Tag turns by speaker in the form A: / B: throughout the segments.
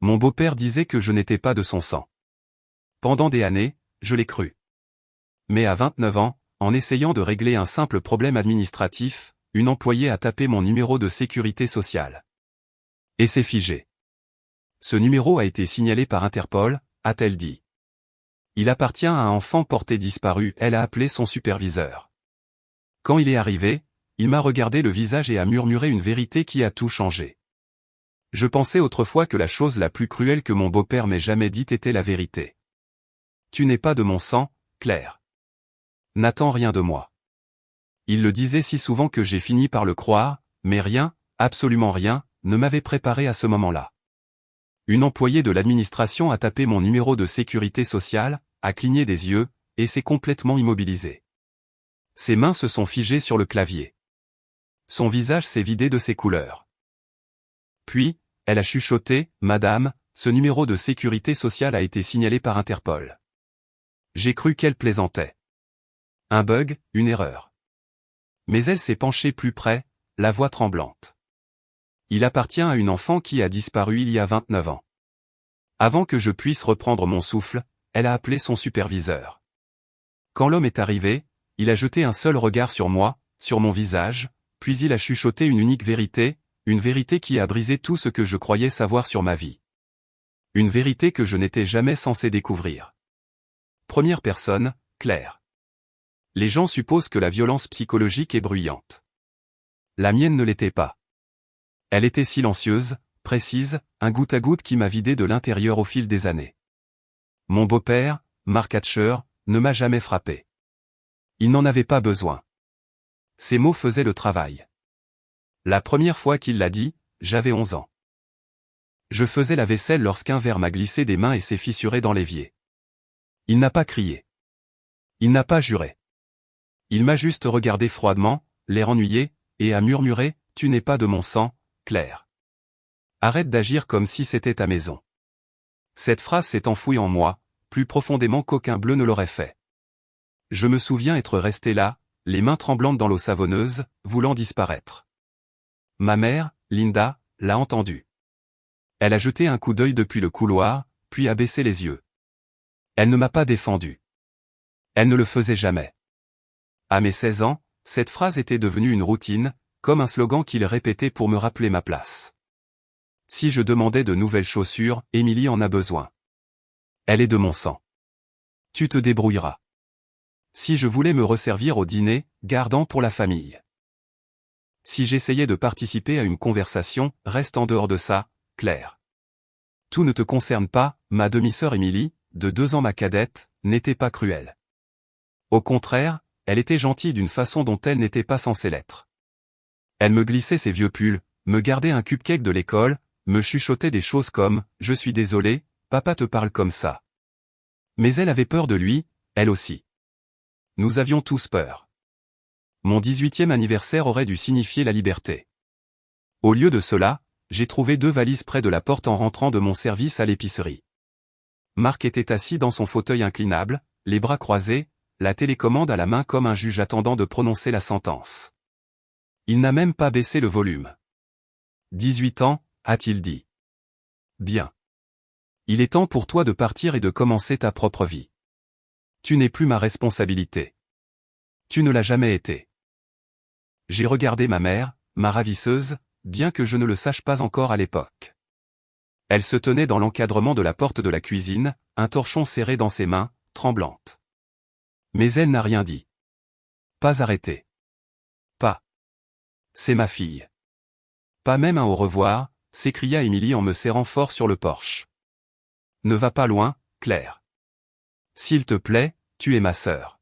A: Mon beau-père disait que je n'étais pas de son sang. Pendant des années, je l'ai cru. Mais à 29 ans, en essayant de régler un simple problème administratif, une employée a tapé mon numéro de sécurité sociale. Et c'est figé. Ce numéro a été signalé par Interpol, a-t-elle dit. Il appartient à un enfant porté disparu, elle a appelé son superviseur. Quand il est arrivé, il m'a regardé le visage et a murmuré une vérité qui a tout changé. Je pensais autrefois que la chose la plus cruelle que mon beau-père m'ait jamais dite était la vérité. Tu n'es pas de mon sang, Claire. N'attends rien de moi. Il le disait si souvent que j'ai fini par le croire, mais rien, absolument rien, ne m'avait préparé à ce moment-là. Une employée de l'administration a tapé mon numéro de sécurité sociale, a cligné des yeux, et s'est complètement immobilisée. Ses mains se sont figées sur le clavier. Son visage s'est vidé de ses couleurs. Puis, elle a chuchoté, « Madame, ce numéro de sécurité sociale a été signalé par Interpol. » J'ai cru qu'elle plaisantait. Un bug, une erreur. Mais elle s'est penchée plus près, la voix tremblante. Il appartient à une enfant qui a disparu il y a 29 ans. Avant que je puisse reprendre mon souffle, elle a appelé son superviseur. Quand l'homme est arrivé, il a jeté un seul regard sur moi, sur mon visage, puis il a chuchoté une unique vérité, une vérité qui a brisé tout ce que je croyais savoir sur ma vie. Une vérité que je n'étais jamais censé découvrir. Première personne, Claire. Les gens supposent que la violence psychologique est bruyante. La mienne ne l'était pas. Elle était silencieuse, précise, un goutte à goutte qui m'a vidé de l'intérieur au fil des années. Mon beau-père, Mark Hatcher, ne m'a jamais frappé. Il n'en avait pas besoin. Ces mots faisaient le travail. La première fois qu'il l'a dit, j'avais 11 ans. Je faisais la vaisselle lorsqu'un verre m'a glissé des mains et s'est fissuré dans l'évier. Il n'a pas crié. Il n'a pas juré. Il m'a juste regardé froidement, l'air ennuyé, et a murmuré, « Tu n'es pas de mon sang, Claire. Arrête d'agir comme si c'était ta maison. » Cette phrase s'est enfouie en moi, plus profondément qu'aucun bleu ne l'aurait fait. Je me souviens être resté là, les mains tremblantes dans l'eau savonneuse, voulant disparaître. Ma mère, Linda, l'a entendu. Elle a jeté un coup d'œil depuis le couloir, puis a baissé les yeux. Elle ne m'a pas défendu. Elle ne le faisait jamais. À mes 16 ans, cette phrase était devenue une routine, comme un slogan qu'il répétait pour me rappeler ma place. Si je demandais de nouvelles chaussures, Émilie en a besoin. Elle est de mon sang. Tu te débrouilleras. Si je voulais me resservir au dîner, gardant pour la famille. Si j'essayais de participer à une conversation, reste en dehors de ça, Claire. Tout ne te concerne pas, ma demi-sœur Émilie, de 2 ans ma cadette, n'était pas cruelle. Au contraire, elle était gentille d'une façon dont elle n'était pas censée l'être. Elle me glissait ses vieux pulls, me gardait un cupcake de l'école, me chuchotait des choses comme « Je suis désolé, papa te parle comme ça ». Mais elle avait peur de lui, elle aussi. Nous avions tous peur. Mon 18e anniversaire aurait dû signifier la liberté. Au lieu de cela, j'ai trouvé 2 valises près de la porte en rentrant de mon service à l'épicerie. Mark était assis dans son fauteuil inclinable, les bras croisés, la télécommande à la main comme un juge attendant de prononcer la sentence. Il n'a même pas baissé le volume. 18 ans, a-t-il dit. Bien. Il est temps pour toi de partir et de commencer ta propre vie. Tu n'es plus ma responsabilité. Tu ne l'as jamais été. J'ai regardé ma mère, ma ravisseuse, bien que je ne le sache pas encore à l'époque. Elle se tenait dans l'encadrement de la porte de la cuisine, un torchon serré dans ses mains, tremblante. Mais elle n'a rien dit. Pas arrêté. Pas. C'est ma fille. Pas même un au revoir, s'écria Émilie en me serrant fort sur le porche. Ne va pas loin, Claire. S'il te plaît, tu es ma sœur.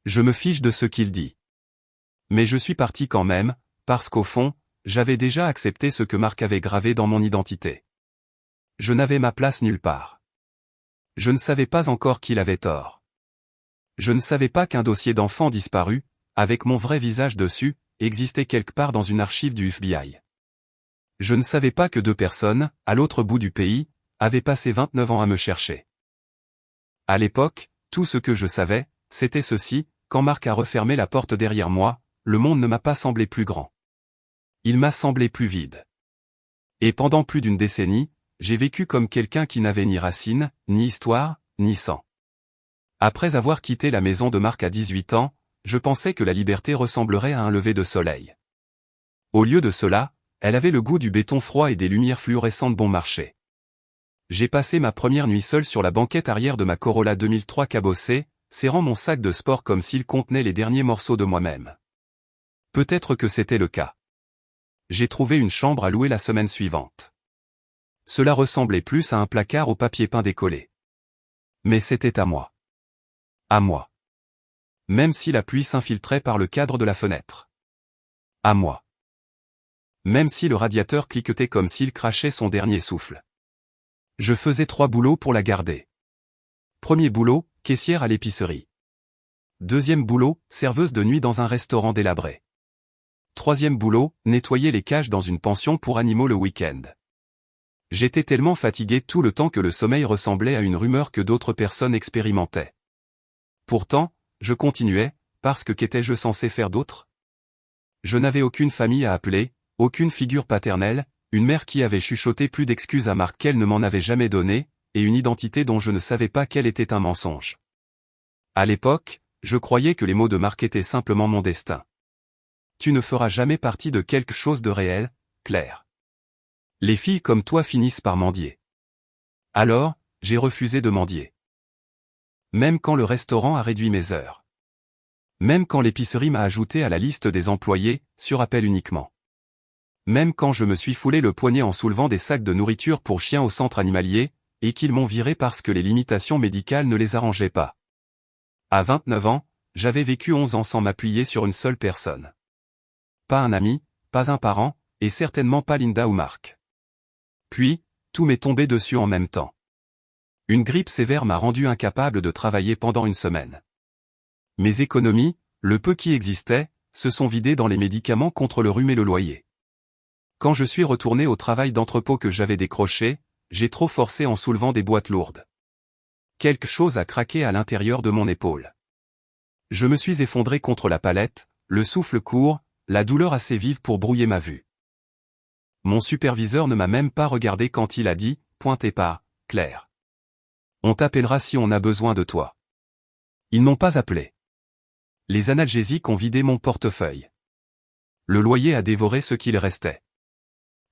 A: Je me fiche de ce qu'il dit. Mais je suis parti quand même, parce qu'au fond, j'avais déjà accepté ce que Mark avait gravé dans mon identité. Je n'avais ma place nulle part. Je ne savais pas encore qu'il avait tort. Je ne savais pas qu'un dossier d'enfant disparu, avec mon vrai visage dessus, existait quelque part dans une archive du FBI. Je ne savais pas que 2 personnes, à l'autre bout du pays, avaient passé 29 ans à me chercher. À l'époque, tout ce que je savais, c'était ceci, quand Mark a refermé la porte derrière moi, le monde ne m'a pas semblé plus grand. Il m'a semblé plus vide. Et pendant plus d'une décennie, j'ai vécu comme quelqu'un qui n'avait ni racines, ni histoire, ni sang. Après avoir quitté la maison de Marc à 18 ans, je pensais que la liberté ressemblerait à un lever de soleil. Au lieu de cela, elle avait le goût du béton froid et des lumières fluorescentes bon marché. J'ai passé ma première nuit seule sur la banquette arrière de ma Corolla 2003 cabossée, serrant mon sac de sport comme s'il contenait les derniers morceaux de moi-même. Peut-être que c'était le cas. J'ai trouvé une chambre à louer la semaine suivante. Cela ressemblait plus à un placard au papier peint décollé. Mais c'était à moi. À moi. Même si la pluie s'infiltrait par le cadre de la fenêtre. À moi. Même si le radiateur cliquetait comme s'il crachait son dernier souffle. Je faisais 3 boulots pour la garder. Premier boulot, caissière à l'épicerie. Deuxième boulot, serveuse de nuit dans un restaurant délabré. Troisième boulot, nettoyer les cages dans une pension pour animaux le week-end. J'étais tellement fatigué tout le temps que le sommeil ressemblait à une rumeur que d'autres personnes expérimentaient. Pourtant, je continuais, parce que qu'étais-je censé faire d'autre? Je n'avais aucune famille à appeler, aucune figure paternelle, une mère qui avait chuchoté plus d'excuses à Marc qu'elle ne m'en avait jamais donné, et une identité dont je ne savais pas qu'elle était un mensonge. À l'époque, je croyais que les mots de Marc étaient simplement mon destin. Tu ne feras jamais partie de quelque chose de réel, Claire. Les filles comme toi finissent par mendier. Alors, j'ai refusé de mendier. Même quand le restaurant a réduit mes heures. Même quand l'épicerie m'a ajouté à la liste des employés, sur appel uniquement. Même quand je me suis foulé le poignet en soulevant des sacs de nourriture pour chiens au centre animalier, et qu'ils m'ont viré parce que les limitations médicales ne les arrangeaient pas. À 29 ans, j'avais vécu 11 ans sans m'appuyer sur une seule personne. Pas un ami, pas un parent, et certainement pas Linda ou Marc. Puis, tout m'est tombé dessus en même temps. Une grippe sévère m'a rendu incapable de travailler pendant une semaine. Mes économies, le peu qui existait, se sont vidées dans les médicaments contre le rhume et le loyer. Quand je suis retourné au travail d'entrepôt que j'avais décroché, j'ai trop forcé en soulevant des boîtes lourdes. Quelque chose a craqué à l'intérieur de mon épaule. Je me suis effondré contre la palette, le souffle court, la douleur assez vive pour brouiller ma vue. Mon superviseur ne m'a même pas regardé quand il a dit, pointé par Claire. On t'appellera si on a besoin de toi. Ils n'ont pas appelé. Les analgésiques ont vidé mon portefeuille. Le loyer a dévoré ce qu'il restait.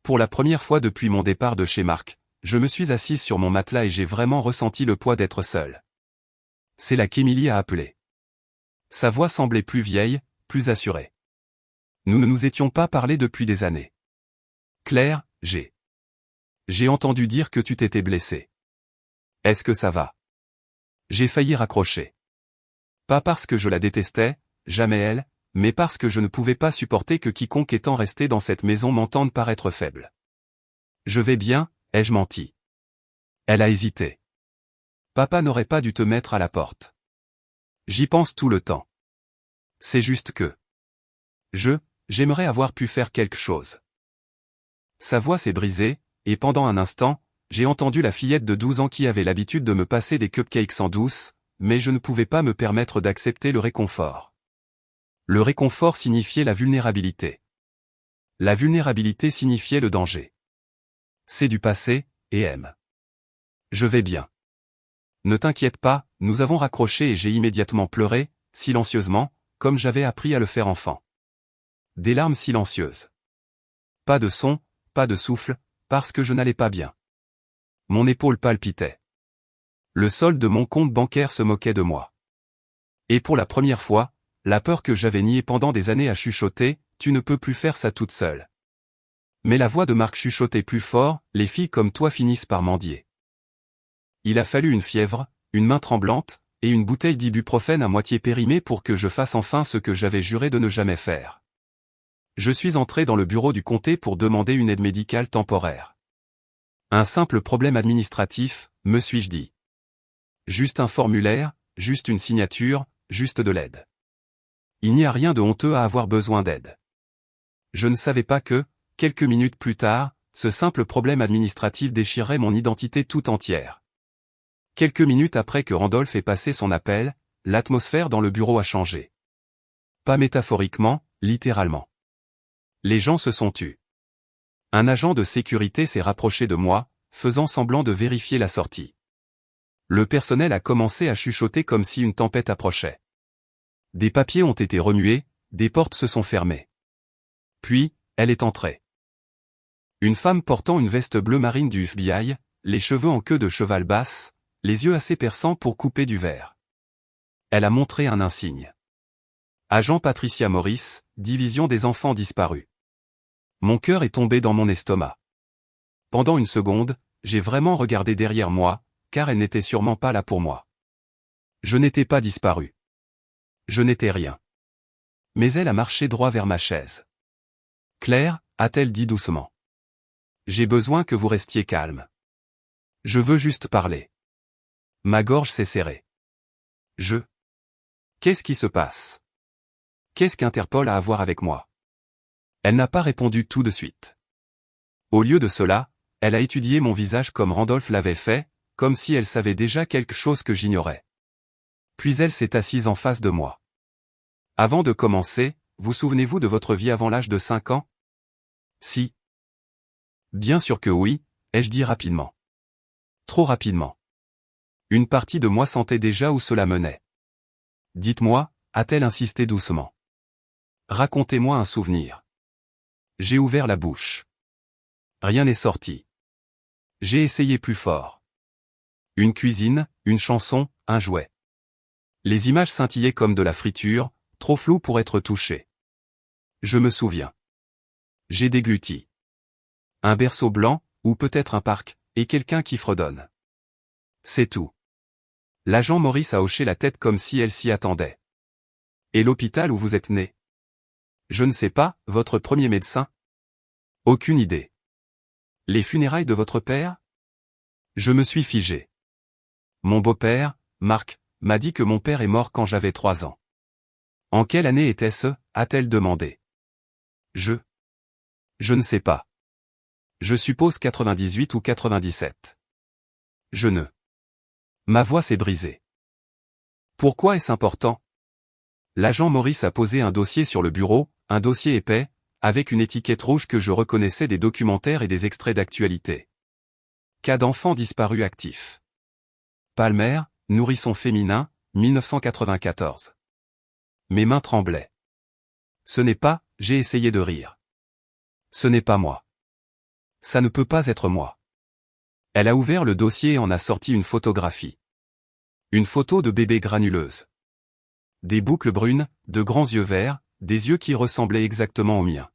A: Pour la première fois depuis mon départ de chez Marc, je me suis assise sur mon matelas et j'ai vraiment ressenti le poids d'être seule. C'est là qu'Émilie a appelé. Sa voix semblait plus vieille, plus assurée. Nous ne nous étions pas parlé depuis des années. Claire, j'ai entendu dire que tu t'étais blessée. Est-ce que ça va? J'ai failli raccrocher. Pas parce que je la détestais, jamais elle, mais parce que je ne pouvais pas supporter que quiconque étant resté dans cette maison m'entende paraître faible. Je vais bien, ai-je menti? Elle a hésité. Papa n'aurait pas dû te mettre à la porte. J'y pense tout le temps. C'est juste que... j'aimerais avoir pu faire quelque chose. Sa voix s'est brisée, et pendant un instant, j'ai entendu la fillette de 12 ans qui avait l'habitude de me passer des cupcakes sans douce, mais je ne pouvais pas me permettre d'accepter le réconfort. Le réconfort signifiait la vulnérabilité. La vulnérabilité signifiait le danger. C'est du passé, et aime. Je vais bien. Ne t'inquiète pas, nous avons raccroché et j'ai immédiatement pleuré, silencieusement, comme j'avais appris à le faire enfant. Des larmes silencieuses. Pas de son, pas de souffle, parce que je n'allais pas bien. Mon épaule palpitait. Le solde de mon compte bancaire se moquait de moi. Et pour la première fois, la peur que j'avais niée pendant des années a chuchoté, tu ne peux plus faire ça toute seule. Mais la voix de Marc chuchotait plus fort, les filles comme toi finissent par mendier. Il a fallu une fièvre, une main tremblante, et une bouteille d'ibuprofène à moitié périmée pour que je fasse enfin ce que j'avais juré de ne jamais faire. Je suis entré dans le bureau du comté pour demander une aide médicale temporaire. Un simple problème administratif, me suis-je dit. Juste un formulaire, juste une signature, juste de l'aide. Il n'y a rien de honteux à avoir besoin d'aide. Je ne savais pas que, quelques minutes plus tard, ce simple problème administratif déchirerait mon identité tout entière. Quelques minutes après que Randolph ait passé son appel, l'atmosphère dans le bureau a changé. Pas métaphoriquement, littéralement. Les gens se sont tus. Un agent de sécurité s'est rapproché de moi, faisant semblant de vérifier la sortie. Le personnel a commencé à chuchoter comme si une tempête approchait. Des papiers ont été remués, des portes se sont fermées. Puis, elle est entrée. Une femme portant une veste bleu marine du FBI, les cheveux en queue de cheval basse, les yeux assez perçants pour couper du verre. Elle a montré un insigne. Agent Patricia Morris, division des enfants disparus. Mon cœur est tombé dans mon estomac. Pendant une seconde, j'ai vraiment regardé derrière moi, car elle n'était sûrement pas là pour moi. Je n'étais pas disparu. Je n'étais rien. Mais elle a marché droit vers ma chaise. Claire, a-t-elle dit doucement. J'ai besoin que vous restiez calme. Je veux juste parler. Ma gorge s'est serrée. Qu'est-ce qui se passe? Qu'est-ce qu'Interpol a à voir avec moi? Elle n'a pas répondu tout de suite. Au lieu de cela, elle a étudié mon visage comme Randolph l'avait fait, comme si elle savait déjà quelque chose que j'ignorais. Puis elle s'est assise en face de moi. Avant de commencer, vous souvenez-vous de votre vie avant l'âge de 5 ans? Si. Bien sûr que oui, ai-je dit rapidement. Trop rapidement. Une partie de moi sentait déjà où cela menait. Dites-moi, a-t-elle insisté doucement. Racontez-moi un souvenir. J'ai ouvert la bouche. Rien n'est sorti. J'ai essayé plus fort. Une cuisine, une chanson, un jouet. Les images scintillaient comme de la friture, trop floues pour être touchées. Je me souviens. J'ai dégluti. Un berceau blanc, ou peut-être un parc, et quelqu'un qui fredonne. C'est tout. L'agent Morris a hoché la tête comme si elle s'y attendait. Et l'hôpital où vous êtes né? Je ne sais pas, votre premier médecin? Aucune idée. Les funérailles de votre père? Je me suis figé. Mon beau-père, Marc, m'a dit que mon père est mort quand j'avais 3 ans. En quelle année était-ce? A-t-elle demandé. Je ne sais pas. Je suppose 98 ou 97. Ma voix s'est brisée. Pourquoi est-ce important? L'agent Morris a posé un dossier sur le bureau, un dossier épais, avec une étiquette rouge que je reconnaissais des documentaires et des extraits d'actualité. Cas d'enfant disparu actif. Palmer, nourrisson féminin, 1994. Mes mains tremblaient. Ce n'est pas, j'ai essayé de rire. Ce n'est pas moi. Ça ne peut pas être moi. Elle a ouvert le dossier et en a sorti une photographie. Une photo de bébé granuleuse. Des boucles brunes, de grands yeux verts, des yeux qui ressemblaient exactement aux miens.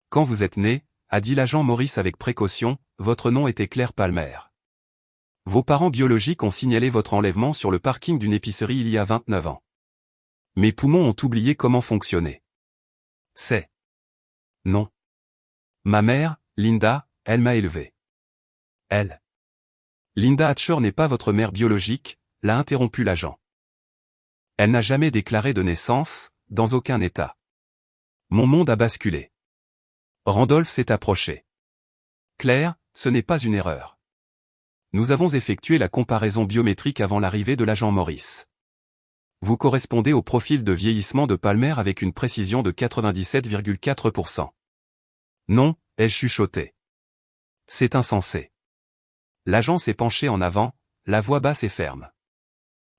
A: Quand vous êtes né, a dit l'agent Morris avec précaution, votre nom était Claire Palmer. Vos parents biologiques ont signalé votre enlèvement sur le parking d'une épicerie il y a 29 ans. Mes poumons ont oublié comment fonctionner. Non. Ma mère, Linda, elle m'a élevé. Linda Hatcher n'est pas votre mère biologique, l'a interrompu l'agent. Elle n'a jamais déclaré de naissance, dans aucun état. Mon monde a basculé. Randolph s'est approché. Claire, ce n'est pas une erreur. Nous avons effectué la comparaison biométrique avant l'arrivée de l'agent Morris. Vous correspondez au profil de vieillissement de Palmer avec une précision de 97,4%. Non, ai-je chuchoté. C'est insensé. L'agent s'est penché en avant, la voix basse et ferme.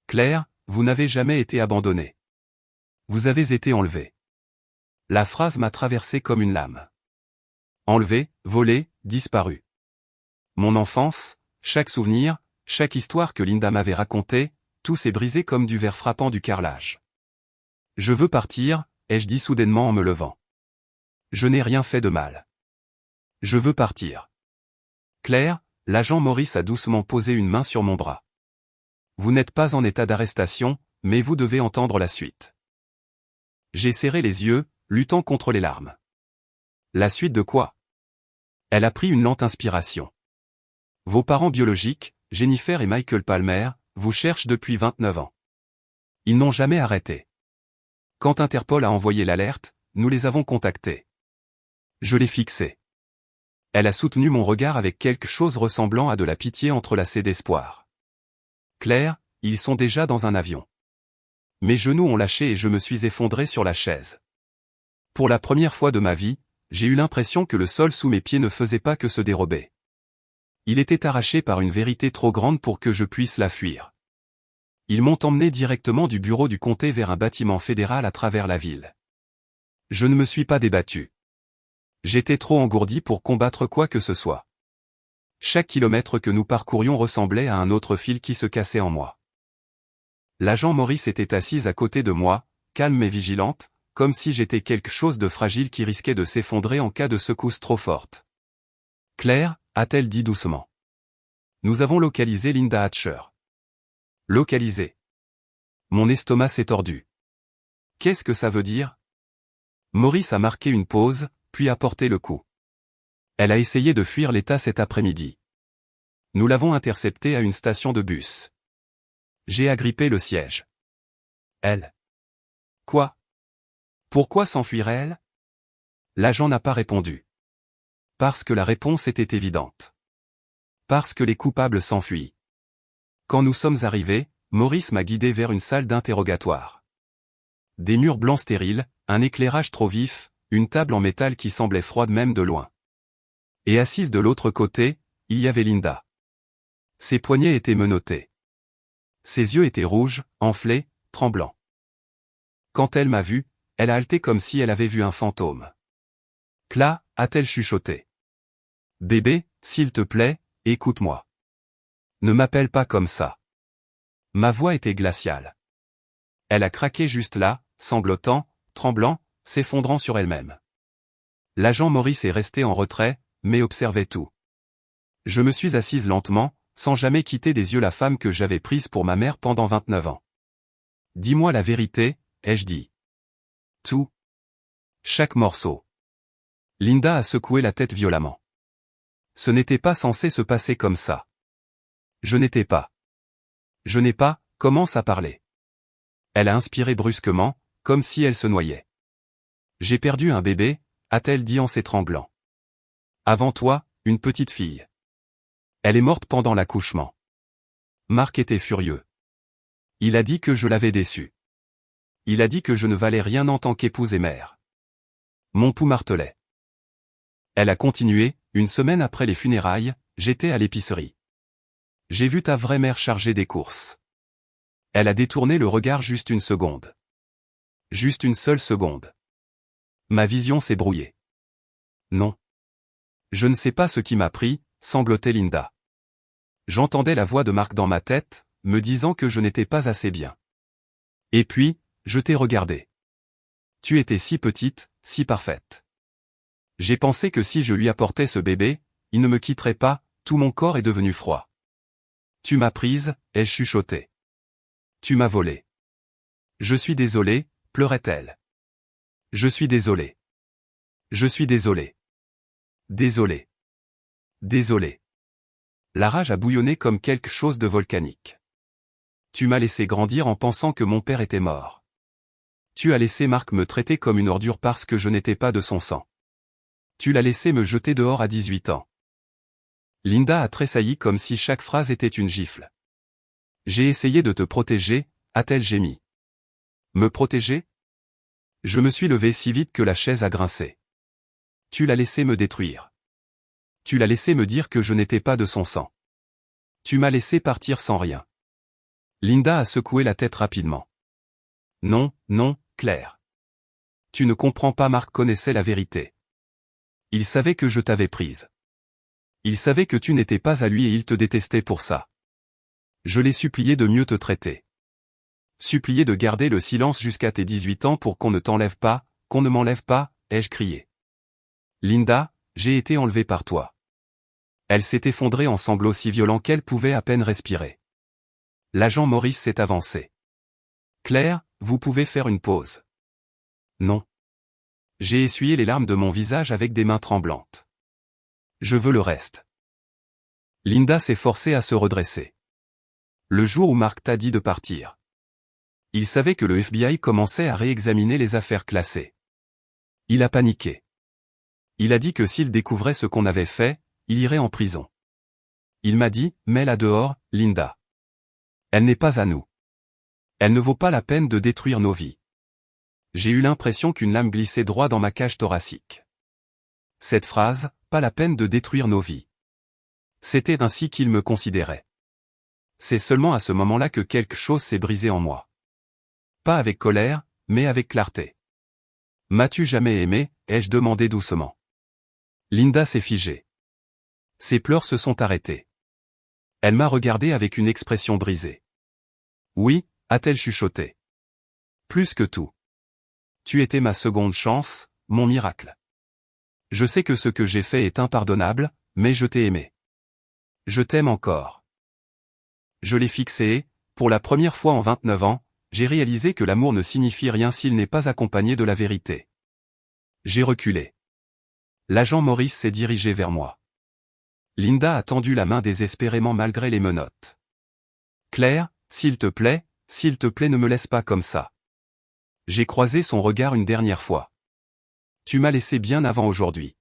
A: Claire, vous n'avez jamais été abandonnée. Vous avez été enlevée. La phrase m'a traversé comme une lame. Enlevé, volé, disparu. Mon enfance, chaque souvenir, chaque histoire que Linda m'avait racontée, tout s'est brisé comme du verre frappant du carrelage. Je veux partir, ai-je dit soudainement en me levant. Je n'ai rien fait de mal. Je veux partir. Claire, l'agent Morris a doucement posé une main sur mon bras. Vous n'êtes pas en état d'arrestation, mais vous devez entendre la suite. J'ai serré les yeux, luttant contre les larmes. La suite de quoi? Elle a pris une lente inspiration. Vos parents biologiques, Jennifer et Michael Palmer, vous cherchent depuis 29 ans. Ils n'ont jamais arrêté. Quand Interpol a envoyé l'alerte, nous les avons contactés. Je l'ai fixé. Elle a soutenu mon regard avec quelque chose ressemblant à de la pitié entrelacée d'espoir. Claire, ils sont déjà dans un avion. Mes genoux ont lâché et je me suis effondré sur la chaise. Pour la première fois de ma vie, j'ai eu l'impression que le sol sous mes pieds ne faisait pas que se dérober. Il était arraché par une vérité trop grande pour que je puisse la fuir. Ils m'ont emmené directement du bureau du comté vers un bâtiment fédéral à travers la ville. Je ne me suis pas débattu. J'étais trop engourdi pour combattre quoi que ce soit. Chaque kilomètre que nous parcourions ressemblait à un autre fil qui se cassait en moi. L'agent Maurice était assise à côté de moi, calme et vigilante, comme si j'étais quelque chose de fragile qui risquait de s'effondrer en cas de secousse trop forte. « Claire » a-t-elle dit doucement. « Nous avons localisé Linda Hatcher. » Localisé. Mon estomac s'est tordu. Qu'est-ce que ça veut dire? Maurice a marqué une pause, puis a porté le coup. Elle a essayé de fuir l'État cet après-midi. Nous l'avons interceptée à une station de bus. J'ai agrippé le siège. Elle. Quoi? Pourquoi s'enfuirait-elle? L'agent n'a pas répondu. Parce que la réponse était évidente. Parce que les coupables s'enfuient. Quand nous sommes arrivés, Maurice m'a guidé vers une salle d'interrogatoire. Des murs blancs stériles, un éclairage trop vif, une table en métal qui semblait froide même de loin. Et assise de l'autre côté, il y avait Linda. Ses poignets étaient menottés. Ses yeux étaient rouges, enflés, tremblants. Quand elle m'a vu, elle a halté comme si elle avait vu un fantôme. « Cla » a-t-elle chuchoté. « Bébé, s'il te plaît, écoute-moi. Ne m'appelle pas comme ça. » Ma voix était glaciale. Elle a craqué juste là, sanglotant, tremblant, s'effondrant sur elle-même. L'agent Maurice est resté en retrait, mais observait tout. Je me suis assise lentement, sans jamais quitter des yeux la femme que j'avais prise pour ma mère pendant 29 ans. « Dis-moi la vérité » ai-je dit. « Tout. Chaque morceau. » Linda a secoué la tête violemment. Ce n'était pas censé se passer comme ça. Je n'étais pas. Je n'ai pas, commence à parler. Elle a inspiré brusquement, comme si elle se noyait. J'ai perdu un bébé, a-t-elle dit en s'étranglant. Avant toi, une petite fille. Elle est morte pendant l'accouchement. Marc était furieux. Il a dit que je l'avais déçu. Il a dit que je ne valais rien en tant qu'épouse et mère. Mon pouls martelait. Elle a continué, une semaine après les funérailles, j'étais à l'épicerie. J'ai vu ta vraie mère charger des courses. Elle a détourné le regard juste une seconde. Juste une seule seconde. Ma vision s'est brouillée. Non. Je ne sais pas ce qui m'a pris, sanglotait Linda. J'entendais la voix de Marc dans ma tête, me disant que je n'étais pas assez bien. Et puis, je t'ai regardé. Tu étais si petite, si parfaite. J'ai pensé que si je lui apportais ce bébé, il ne me quitterait pas, tout mon corps est devenu froid. Tu m'as prise, ai-je chuchoté. Tu m'as volé. Je suis désolé, pleurait-elle. Je suis désolé. Je suis désolé. Désolé. Désolé. La rage a bouillonné comme quelque chose de volcanique. Tu m'as laissé grandir en pensant que mon père était mort. Tu as laissé Marc me traiter comme une ordure parce que je n'étais pas de son sang. Tu l'as laissé me jeter dehors à 18 ans. Linda a tressailli comme si chaque phrase était une gifle. J'ai essayé de te protéger, a-t-elle gémi. Me protéger? Je me suis levé si vite que la chaise a grincé. Tu l'as laissé me détruire. Tu l'as laissé me dire que je n'étais pas de son sang. Tu m'as laissé partir sans rien. Linda a secoué la tête rapidement. Non, non, Claire. Tu ne comprends pas, Marc connaissait la vérité. Il savait que je t'avais prise. Il savait que tu n'étais pas à lui et il te détestait pour ça. Je l'ai supplié de mieux te traiter. Supplié de garder le silence jusqu'à tes 18 ans pour qu'on ne t'enlève pas, qu'on ne m'enlève pas, ai-je crié. Linda, j'ai été enlevée par toi. Elle s'est effondrée en sanglots si violents qu'elle pouvait à peine respirer. L'agent Maurice s'est avancé. Claire, vous pouvez faire une pause. Non. J'ai essuyé les larmes de mon visage avec des mains tremblantes. Je veux le reste. Linda s'est forcée à se redresser. Le jour où Marc t'a dit de partir. Il savait que le FBI commençait à réexaminer les affaires classées. Il a paniqué. Il a dit que s'il découvrait ce qu'on avait fait, il irait en prison. Il m'a dit, mets-la dehors, Linda. Elle n'est pas à nous. Elle ne vaut pas la peine de détruire nos vies. J'ai eu l'impression qu'une lame glissait droit dans ma cage thoracique. Cette phrase, pas la peine de détruire nos vies. C'était ainsi qu'il me considérait. C'est seulement à ce moment-là que quelque chose s'est brisé en moi. Pas avec colère, mais avec clarté. M'as-tu jamais aimé, ai-je demandé doucement. Linda s'est figée. Ses pleurs se sont arrêtés. Elle m'a regardé avec une expression brisée. Oui, a-t-elle chuchoté. Plus que tout. Tu étais ma seconde chance, mon miracle. Je sais que ce que j'ai fait est impardonnable, mais je t'ai aimé. Je t'aime encore. Je l'ai fixé et, pour la première fois en 29 ans, j'ai réalisé que l'amour ne signifie rien s'il n'est pas accompagné de la vérité. J'ai reculé. L'agent Maurice s'est dirigé vers moi. Linda a tendu la main désespérément malgré les menottes. Claire, s'il te plaît, ne me laisse pas comme ça. J'ai croisé son regard une dernière fois. Tu m'as laissé bien avant aujourd'hui.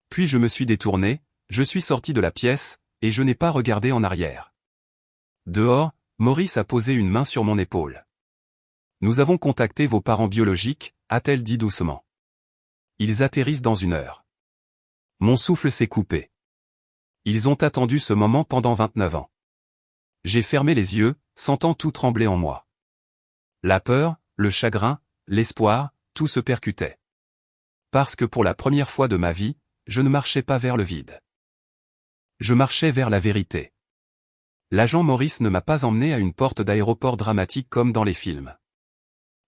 A: Puis je me suis détourné, je suis sorti de la pièce, et je n'ai pas regardé en arrière. Dehors, Maurice a posé une main sur mon épaule. Nous avons contacté vos parents biologiques, a-t-elle dit doucement. Ils atterrissent dans 1 heure. Mon souffle s'est coupé. Ils ont attendu ce moment pendant 29 ans. J'ai fermé les yeux, sentant tout trembler en moi. La peur, le chagrin, l'espoir, tout se percutait. Parce que pour la première fois de ma vie, je ne marchais pas vers le vide. Je marchais vers la vérité. L'agent Maurice ne m'a pas emmené à une porte d'aéroport dramatique comme dans les films.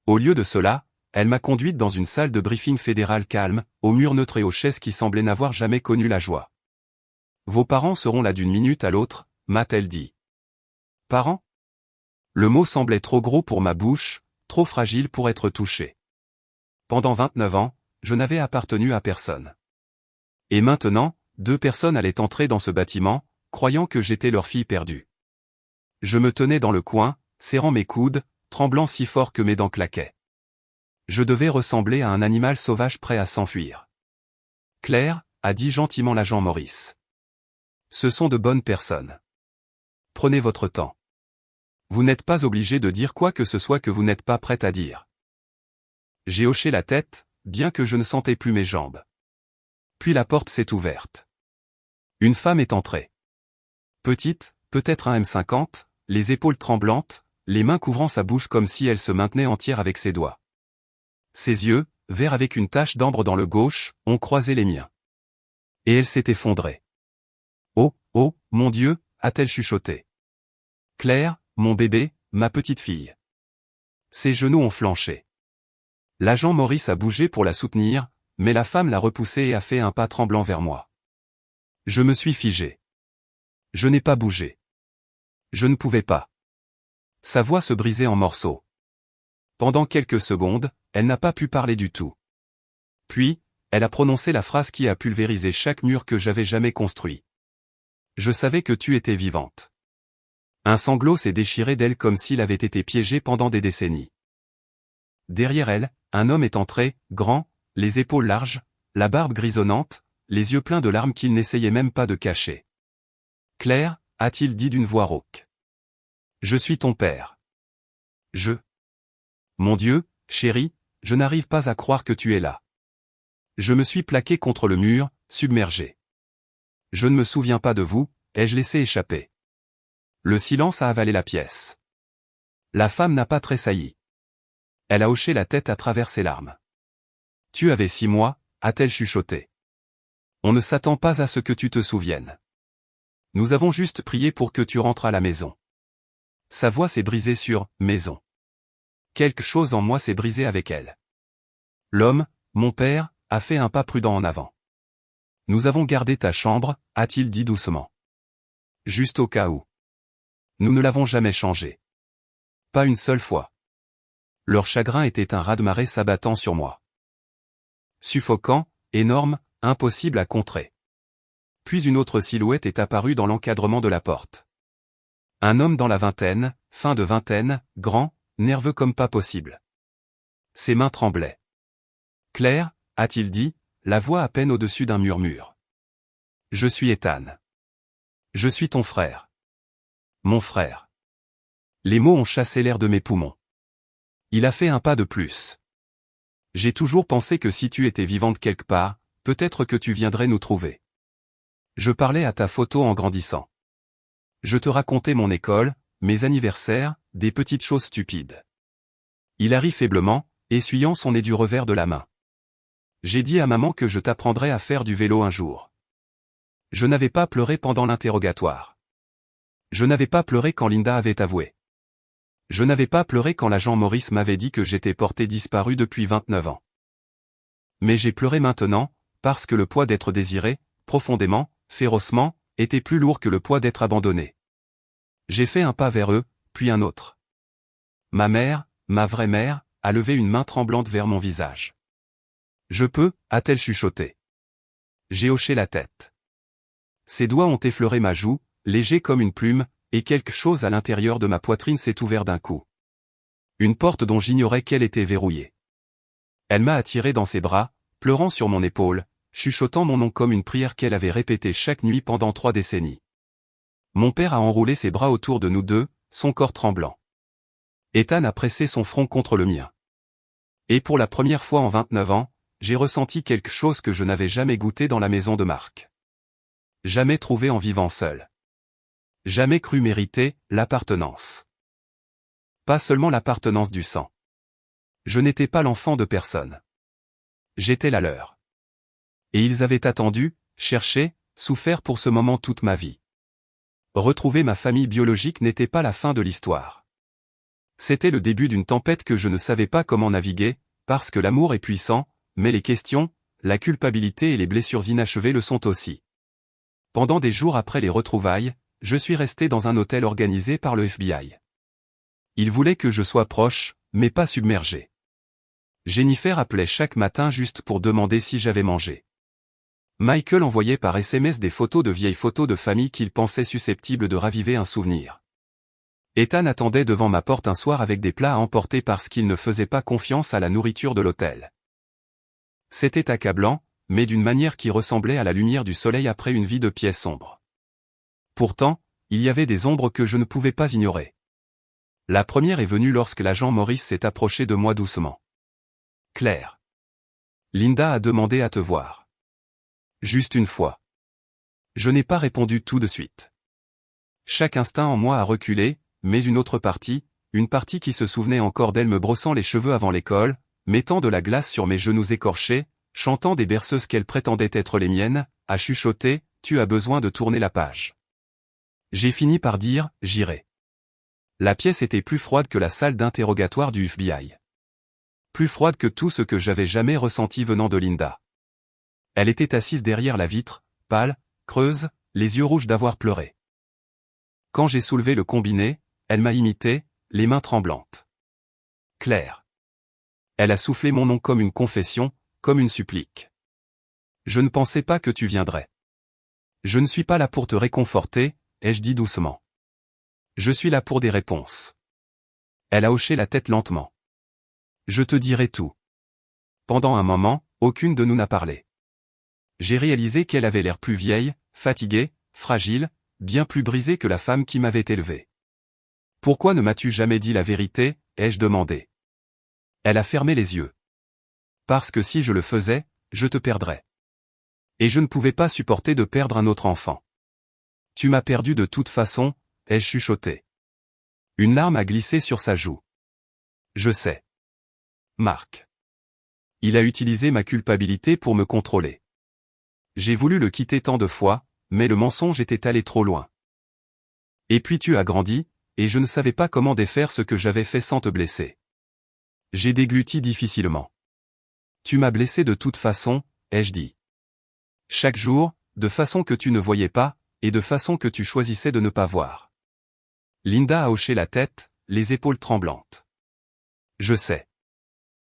A: Au lieu de cela, elle m'a conduite dans une salle de briefing fédérale calme, aux murs neutres et aux chaises qui semblaient n'avoir jamais connu la joie. Vos parents seront là d'une minute à l'autre, m'a-t-elle dit. Parents? Le mot semblait trop gros pour ma bouche, trop fragile pour être touché. Pendant 29 ans, je n'avais appartenu à personne. Et maintenant, 2 personnes allaient entrer dans ce bâtiment, croyant que j'étais leur fille perdue. Je me tenais dans le coin, serrant mes coudes, tremblant si fort que mes dents claquaient. Je devais ressembler à un animal sauvage prêt à s'enfuir. Claire, a dit gentiment l'agent Maurice. Ce sont de bonnes personnes. Prenez votre temps. Vous n'êtes pas obligé de dire quoi que ce soit que vous n'êtes pas prête à dire. J'ai hoché la tête, bien que je ne sentais plus mes jambes. Puis la porte s'est ouverte. Une femme est entrée. Petite, peut-être un M50, les épaules tremblantes, les mains couvrant sa bouche comme si elle se maintenait entière avec ses doigts. Ses yeux, verts avec une tache d'ambre dans le gauche, ont croisé les miens. Et elle s'est effondrée. Oh, oh, mon Dieu, a-t-elle chuchoté. Claire, mon bébé, ma petite fille. Ses genoux ont flanché. L'agent Maurice a bougé pour la soutenir, mais la femme l'a repoussé et a fait un pas tremblant vers moi. Je me suis figé. Je n'ai pas bougé. Je ne pouvais pas. Sa voix se brisait en morceaux. Pendant quelques secondes, elle n'a pas pu parler du tout. Puis, elle a prononcé la phrase qui a pulvérisé chaque mur que j'avais jamais construit. Je savais que tu étais vivante. Un sanglot s'est déchiré d'elle comme s'il avait été piégé pendant des décennies. Derrière elle, un homme est entré, grand, les épaules larges, la barbe grisonnante, les yeux pleins de larmes qu'il n'essayait même pas de cacher. Claire, a-t-il dit d'une voix rauque. Je suis ton père. Mon Dieu, chérie, je n'arrive pas à croire que tu es là. Je me suis plaqué contre le mur, submergé. Je ne me souviens pas de vous, ai-je laissé échapper. Le silence a avalé la pièce. La femme n'a pas tressailli. Elle a hoché la tête à travers ses larmes. Tu avais 6 mois, a-t-elle chuchoté. On ne s'attend pas à ce que tu te souviennes. Nous avons juste prié pour que tu rentres à la maison. Sa voix s'est brisée sur « maison ». Quelque chose en moi s'est brisé avec elle. L'homme, mon père, a fait un pas prudent en avant. Nous avons gardé ta chambre, a-t-il dit doucement. Juste au cas où. Nous ne l'avons jamais changée. Pas une seule fois. Leur chagrin était un raz-de-marée s'abattant sur moi. Suffocant, énorme, impossible à contrer. Puis une autre silhouette est apparue dans l'encadrement de la porte. Un homme dans la vingtaine, fin de vingtaine, grand, nerveux comme pas possible. Ses mains tremblaient. Claire, a-t-il dit, la voix à peine au-dessus d'un murmure. Je suis Ethan. Je suis ton frère. Mon frère. Les mots ont chassé l'air de mes poumons. Il a fait un pas de plus. J'ai toujours pensé que si tu étais vivante quelque part, peut-être que tu viendrais nous trouver. Je parlais à ta photo en grandissant. Je te racontais mon école, mes anniversaires, des petites choses stupides. Il a ri faiblement, essuyant son nez du revers de la main. J'ai dit à maman que je t'apprendrais à faire du vélo un jour. Je n'avais pas pleuré pendant l'interrogatoire. Je n'avais pas pleuré quand Linda avait avoué. Je n'avais pas pleuré quand l'agent Maurice m'avait dit que j'étais porté disparu depuis 29 ans. Mais j'ai pleuré maintenant, parce que le poids d'être désiré, profondément, férocement, était plus lourd que le poids d'être abandonné. J'ai fait un pas vers eux, puis un autre. Ma mère, ma vraie mère, a levé une main tremblante vers mon visage. Je peux, a-t-elle chuchoté. J'ai hoché la tête. Ses doigts ont effleuré ma joue, léger comme une plume, et quelque chose à l'intérieur de ma poitrine s'est ouvert d'un coup. Une porte dont j'ignorais qu'elle était verrouillée. Elle m'a attiré dans ses bras, pleurant sur mon épaule, chuchotant mon nom comme une prière qu'elle avait répétée chaque nuit pendant 3 décennies. Mon père a enroulé ses bras autour de nous deux, son corps tremblant. Ethan a pressé son front contre le mien. Et pour la première fois en 29 ans, j'ai ressenti quelque chose que je n'avais jamais goûté dans la maison de Marc. Jamais trouvé en vivant seul. Jamais cru mériter l'appartenance. Pas seulement l'appartenance du sang. Je n'étais pas l'enfant de personne. J'étais la leur. Et ils avaient attendu, cherché, souffert pour ce moment toute ma vie. Retrouver ma famille biologique n'était pas la fin de l'histoire. C'était le début d'une tempête que je ne savais pas comment naviguer, parce que l'amour est puissant, mais les questions, la culpabilité et les blessures inachevées le sont aussi. Pendant des jours après les retrouvailles, je suis resté dans un hôtel organisé par le FBI. Ils voulaient que je sois proche, mais pas submergé. Jennifer appelait chaque matin juste pour demander si j'avais mangé. Michael envoyait par SMS des photos de vieilles photos de famille qu'il pensait susceptibles de raviver un souvenir. Ethan attendait devant ma porte un soir avec des plats à emporter parce qu'il ne faisait pas confiance à la nourriture de l'hôtel. C'était accablant, mais d'une manière qui ressemblait à la lumière du soleil après une vie de pièce sombre. Pourtant, il y avait des ombres que je ne pouvais pas ignorer. La première est venue lorsque l'agent Maurice s'est approché de moi doucement. « Claire. Linda a demandé à te voir. » Juste une fois. Je n'ai pas répondu tout de suite. Chaque instinct en moi a reculé, mais une autre partie, une partie qui se souvenait encore d'elle me brossant les cheveux avant l'école, mettant de la glace sur mes genoux écorchés, chantant des berceuses qu'elle prétendait être les miennes, a chuchoté, « Tu as besoin de tourner la page. » J'ai fini par dire, « J'irai. » La pièce était plus froide que la salle d'interrogatoire du FBI. Plus froide que tout ce que j'avais jamais ressenti venant de Linda. Elle était assise derrière la vitre, pâle, creuse, les yeux rouges d'avoir pleuré. Quand j'ai soulevé le combiné, elle m'a imité, les mains tremblantes. « Claire. » Elle a soufflé mon nom comme une confession, comme une supplique. « Je ne pensais pas que tu viendrais. Je ne suis pas là pour te réconforter, » ai-je dit doucement. « Je suis là pour des réponses. » Elle a hoché la tête lentement. « Je te dirai tout. » Pendant un moment, aucune de nous n'a parlé. J'ai réalisé qu'elle avait l'air plus vieille, fatiguée, fragile, bien plus brisée que la femme qui m'avait élevée. « Pourquoi ne m'as-tu jamais dit la vérité ?» ai-je demandé. Elle a fermé les yeux. « Parce que si je le faisais, je te perdrais. Et je ne pouvais pas supporter de perdre un autre enfant. »« Tu m'as perdu de toute façon, » ai-je chuchoté. Une larme a glissé sur sa joue. « Je sais. Marc. Il a utilisé ma culpabilité pour me contrôler. J'ai voulu le quitter tant de fois, mais le mensonge était allé trop loin. Et puis tu as grandi, et je ne savais pas comment défaire ce que j'avais fait sans te blesser. J'ai dégluti difficilement. Tu m'as blessé de toute façon, ai-je dit. Chaque jour, de façon que tu ne voyais pas, et de façon que tu choisissais de ne pas voir. Linda a hoché la tête, les épaules tremblantes. Je sais.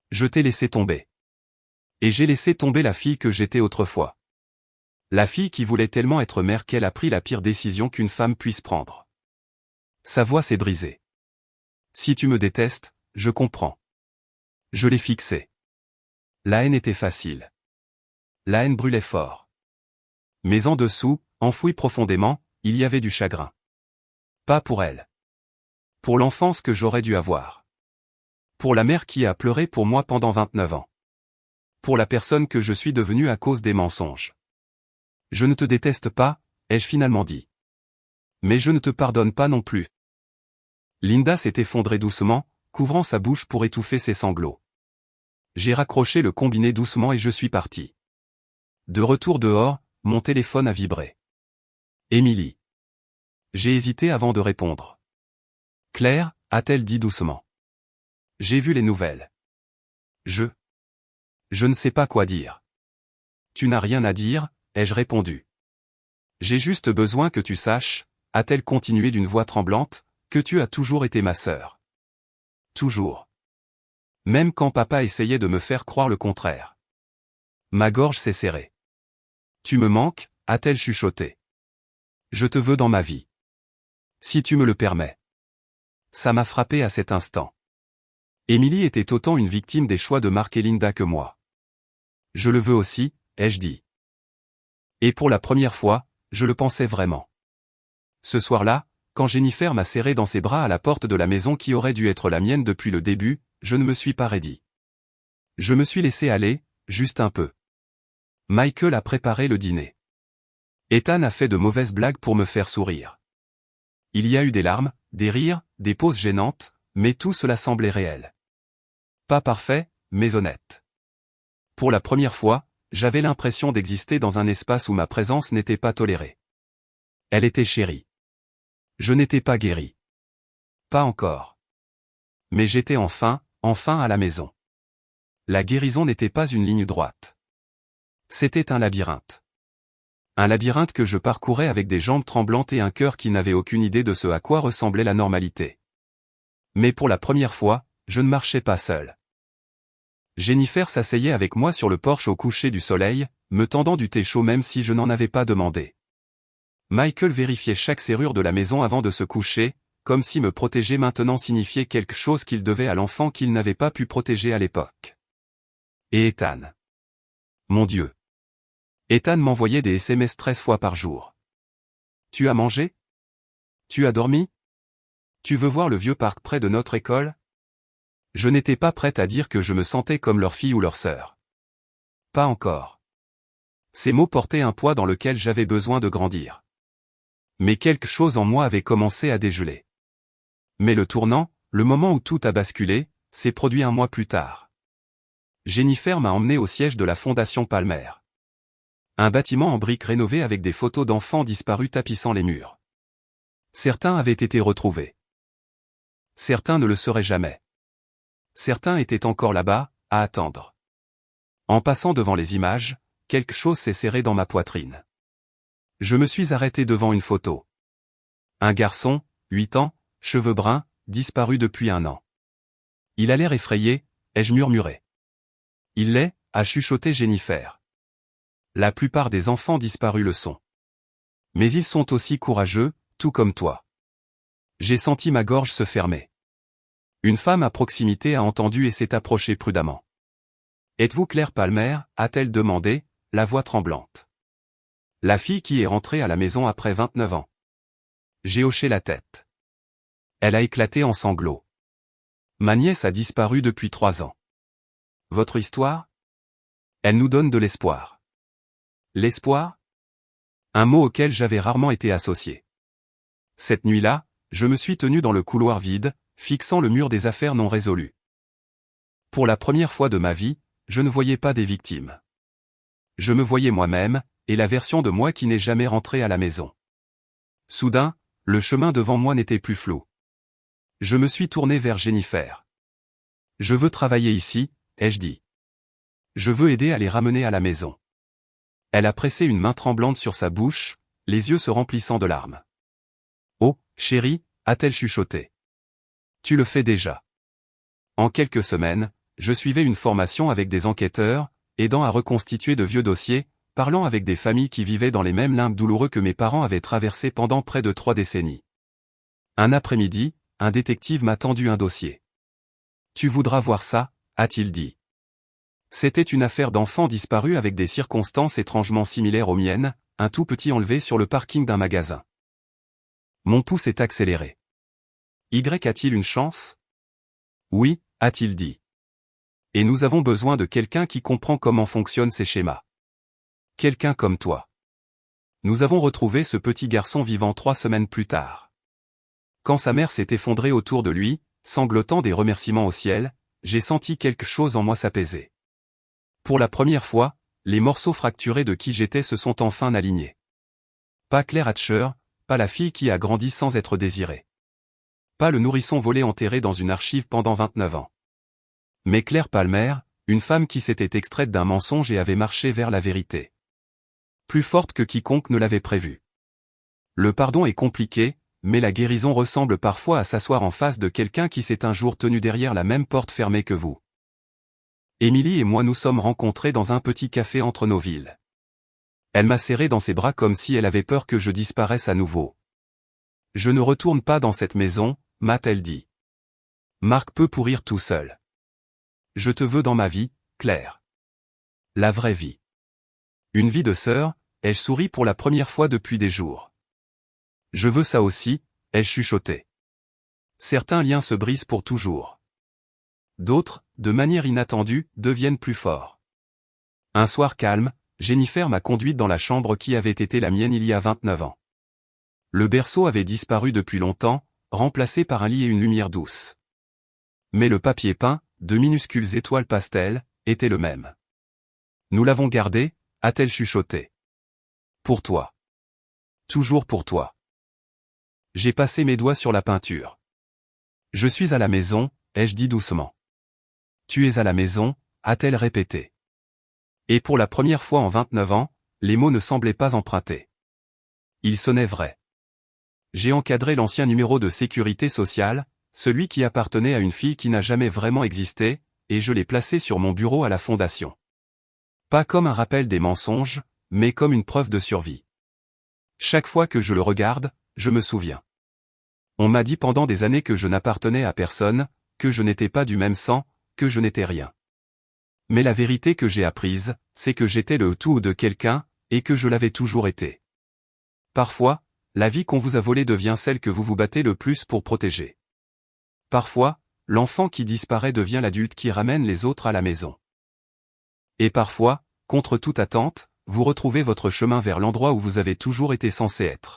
A: Je t'ai laissé tomber. Et j'ai laissé tomber la fille que j'étais autrefois. La fille qui voulait tellement être mère qu'elle a pris la pire décision qu'une femme puisse prendre. Sa voix s'est brisée. Si tu me détestes, je comprends. Je l'ai fixée. La haine était facile. La haine brûlait fort. Mais en dessous, enfoui profondément, il y avait du chagrin. Pas pour elle. Pour l'enfance que j'aurais dû avoir. Pour la mère qui a pleuré pour moi pendant 29 ans. Pour la personne que je suis devenue à cause des mensonges. Je ne te déteste pas, ai-je finalement dit. Mais je ne te pardonne pas non plus. Linda s'est effondrée doucement, couvrant sa bouche pour étouffer ses sanglots. J'ai raccroché le combiné doucement et je suis parti. De retour dehors, mon téléphone a vibré. Émilie. J'ai hésité avant de répondre. Claire, a-t-elle dit doucement. J'ai vu les nouvelles. Je ne sais pas quoi dire. Tu n'as rien à dire, ai-je répondu. J'ai juste besoin que tu saches, a-t-elle continué d'une voix tremblante, que tu as toujours été ma sœur. Toujours. Même quand papa essayait de me faire croire le contraire. Ma gorge s'est serrée. Tu me manques, a-t-elle chuchoté. Je te veux dans ma vie. Si tu me le permets. Ça m'a frappé à cet instant. Émilie était autant une victime des choix de Mark et Linda que moi. Je le veux aussi, ai-je dit. Et pour la première fois, je le pensais vraiment. Ce soir-là, quand Jennifer m'a serré dans ses bras à la porte de la maison qui aurait dû être la mienne depuis le début, je ne me suis pas raidi. Je me suis laissé aller, juste un peu. Michael a préparé le dîner. Ethan a fait de mauvaises blagues pour me faire sourire. Il y a eu des larmes, des rires, des pauses gênantes, mais tout cela semblait réel. Pas parfait, mais honnête. Pour la première fois, j'avais l'impression d'exister dans un espace où ma présence n'était pas tolérée. Elle était chérie. Je n'étais pas guéri. Pas encore. Mais j'étais enfin à la maison. La guérison n'était pas une ligne droite. C'était un labyrinthe. Un labyrinthe que je parcourais avec des jambes tremblantes et un cœur qui n'avait aucune idée de ce à quoi ressemblait la normalité. Mais pour la première fois, je ne marchais pas seul. Jennifer s'asseyait avec moi sur le porche au coucher du soleil, me tendant du thé chaud même si je n'en avais pas demandé. Michael vérifiait chaque serrure de la maison avant de se coucher, comme si me protéger maintenant signifiait quelque chose qu'il devait à l'enfant qu'il n'avait pas pu protéger à l'époque. Et Ethan. Mon Dieu. Ethan m'envoyait des SMS 13 fois par jour. Tu as mangé? Tu as dormi? Tu veux voir le vieux parc près de notre école? Je n'étais pas prête à dire que je me sentais comme leur fille ou leur sœur. Pas encore. Ces mots portaient un poids dans lequel j'avais besoin de grandir. Mais quelque chose en moi avait commencé à dégeler. Mais le tournant, le moment où tout a basculé, s'est produit un mois plus tard. Jennifer m'a emmené au siège de la Fondation Palmer. Un bâtiment en briques rénové avec des photos d'enfants disparus tapissant les murs. Certains avaient été retrouvés. Certains ne le seraient jamais. Certains étaient encore là-bas, à attendre. En passant devant les images, quelque chose s'est serré dans ma poitrine. Je me suis arrêté devant une photo. Un garçon, 8 ans, cheveux bruns, disparu depuis 1 an. Il a l'air effrayé, ai-je murmuré. Il l'est, a chuchoté Jennifer. La plupart des enfants disparus le sont. Mais ils sont aussi courageux, tout comme toi. J'ai senti ma gorge se fermer. Une femme à proximité a entendu et s'est approchée prudemment. Êtes-vous Claire Palmer, a-t-elle demandé, la voix tremblante. La fille qui est rentrée à la maison après 29 ans. J'ai hoché la tête. Elle a éclaté en sanglots. Ma nièce a disparu depuis 3 ans. Votre histoire? Elle nous donne de l'espoir. L'espoir? Un mot auquel j'avais rarement été associé. Cette nuit-là, je me suis tenu dans le couloir vide, fixant le mur des affaires non résolues. Pour la première fois de ma vie, je ne voyais pas des victimes. Je me voyais moi-même, et la version de moi qui n'est jamais rentrée à la maison. Soudain, le chemin devant moi n'était plus flou. Je me suis tourné vers Jennifer. Je veux travailler ici, ai-je dit. Je veux aider à les ramener à la maison. Elle a pressé une main tremblante sur sa bouche, les yeux se remplissant de larmes. Oh, chérie, a-t-elle chuchoté. Tu le fais déjà. En quelques semaines, je suivais une formation avec des enquêteurs, aidant à reconstituer de vieux dossiers, parlant avec des familles qui vivaient dans les mêmes limbes douloureux que mes parents avaient traversés pendant près de 3 décennies. Un après-midi, un détective m'a tendu un dossier. Tu voudras voir ça, a-t-il dit. C'était une affaire d'enfant disparu avec des circonstances étrangement similaires aux miennes, un tout petit enlevé sur le parking d'un magasin. Mon pouls s'est accéléré. Y a-t-il une chance? Oui, a-t-il dit. Et nous avons besoin de quelqu'un qui comprend comment fonctionnent ces schémas. Quelqu'un comme toi. Nous avons retrouvé ce petit garçon vivant 3 semaines plus tard. Quand sa mère s'est effondrée autour de lui, sanglotant des remerciements au ciel, j'ai senti quelque chose en moi s'apaiser. Pour la première fois, les morceaux fracturés de qui j'étais se sont enfin alignés. Pas Claire Hatcher, pas la fille qui a grandi sans être désirée. Pas le nourrisson volé enterré dans une archive pendant 29 ans. Mais Claire Palmer, une femme qui s'était extraite d'un mensonge et avait marché vers la vérité. Plus forte que quiconque ne l'avait prévu. Le pardon est compliqué, mais la guérison ressemble parfois à s'asseoir en face de quelqu'un qui s'est un jour tenu derrière la même porte fermée que vous. Émilie et moi nous sommes rencontrés dans un petit café entre nos villes. Elle m'a serré dans ses bras comme si elle avait peur que je disparaisse à nouveau. Je ne retourne pas dans cette maison, m'a-t-elle dit. Marc peut pourrir tout seul. Je te veux dans ma vie, Claire. La vraie vie. Une vie de sœur, ai-je souri pour la première fois depuis des jours. Je veux ça aussi, ai-je chuchoté. Certains liens se brisent pour toujours. D'autres, de manière inattendue, deviennent plus forts. Un soir calme, Jennifer m'a conduite dans la chambre qui avait été la mienne il y a 29 ans. Le berceau avait disparu depuis longtemps, remplacé par un lit et une lumière douce. Mais le papier peint, de minuscules étoiles pastel, était le même. Nous l'avons gardé, a-t-elle chuchoté. Pour toi. Toujours pour toi. J'ai passé mes doigts sur la peinture. Je suis à la maison, ai-je dit doucement. Tu es à la maison, a-t-elle répété. Et pour la première fois en 29 ans, les mots ne semblaient pas empruntés. Ils sonnaient vrais. J'ai encadré l'ancien numéro de sécurité sociale, celui qui appartenait à une fille qui n'a jamais vraiment existé, et je l'ai placé sur mon bureau à la fondation. Pas comme un rappel des mensonges, mais comme une preuve de survie. Chaque fois que je le regarde, je me souviens. On m'a dit pendant des années que je n'appartenais à personne, que je n'étais pas du même sang, que je n'étais rien. Mais la vérité que j'ai apprise, c'est que j'étais le tout de quelqu'un, et que je l'avais toujours été. Parfois, la vie qu'on vous a volée devient celle que vous vous battez le plus pour protéger. Parfois, l'enfant qui disparaît devient l'adulte qui ramène les autres à la maison. Et parfois, contre toute attente, vous retrouvez votre chemin vers l'endroit où vous avez toujours été censé être.